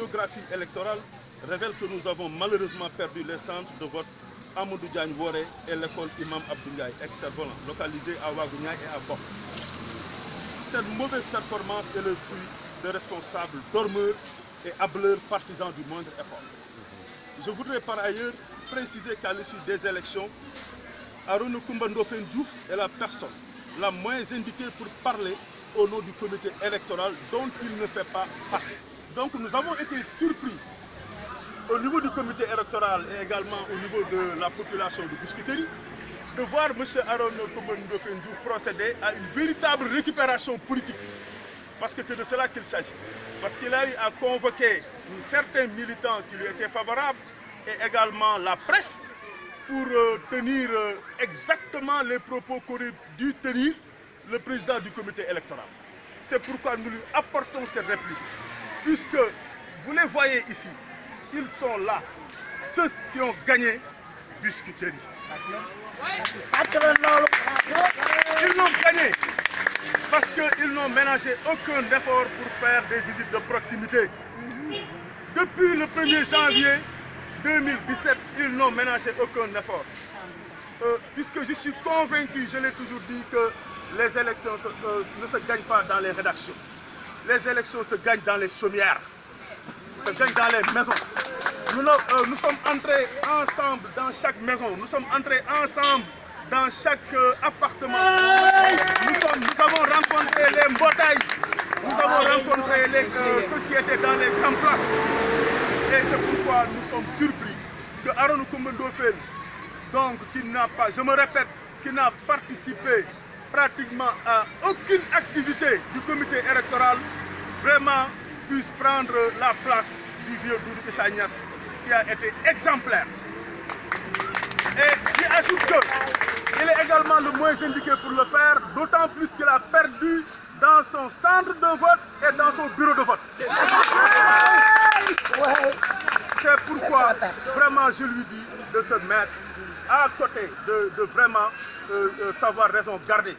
géographie électorale révèle que nous avons malheureusement perdu les centres de vote Amadou Diagne Woré et l'école Imam Abdoulaye, ex-Cerf-Volant, localisés à Ouagouniaï et à Bok. Cette mauvaise performance est le fruit de responsables dormeurs et hâbleurs partisans du moindre effort. Je voudrais par ailleurs préciser qu'à l'issue des élections, Arouna Coumba Ndoffène Diouf est la personne la moins indiquée pour parler au nom du comité électoral dont il ne fait pas partie. Donc nous avons été surpris au niveau du comité électoral et également au niveau de la population de Biscuiterie de voir M. Arouna Coumba Ndoffène Diouf procéder à une véritable récupération politique. Parce que c'est de cela qu'il s'agit. Parce qu'il a eu à convoquer certains militants qui lui étaient favorables et également la presse pour tenir exactement les propos qu'aurait dû tenir le président du comité électoral. C'est pourquoi nous lui apportons cette réplique. Puisque vous les voyez ici, ils sont là, ceux qui ont gagné Biscuiterie. Ils l'ont gagné parce qu'ils n'ont ménagé aucun effort pour faire des visites de proximité. Depuis le 1er janvier 2017, ils n'ont ménagé aucun effort. Puisque je suis convaincu, je l'ai toujours dit, que les élections ne se gagnent pas dans les rédactions. Les élections se gagnent dans les chaumières, se gagnent dans les maisons. Nous sommes entrés ensemble dans chaque maison, nous sommes entrés ensemble dans chaque appartement. Nous avons rencontré les mbotailles, nous avons rencontré ceux qui étaient dans les grandes places. Et c'est pourquoi nous sommes surpris que Arouna Coumba Ndoffène, donc qui n'a pas, je me répète, qui n'a participé pratiquement à aucune activité du comité électoral, vraiment puisse prendre la place du vieux Doudou Issa Niasse, qui a été exemplaire. Et j'y ajoute qu'il est également le moins indiqué pour le faire, d'autant plus qu'il a perdu dans son centre de vote et dans son bureau de vote. C'est pourquoi vraiment je lui dis de se mettre à côté, de vraiment savoir raison garder.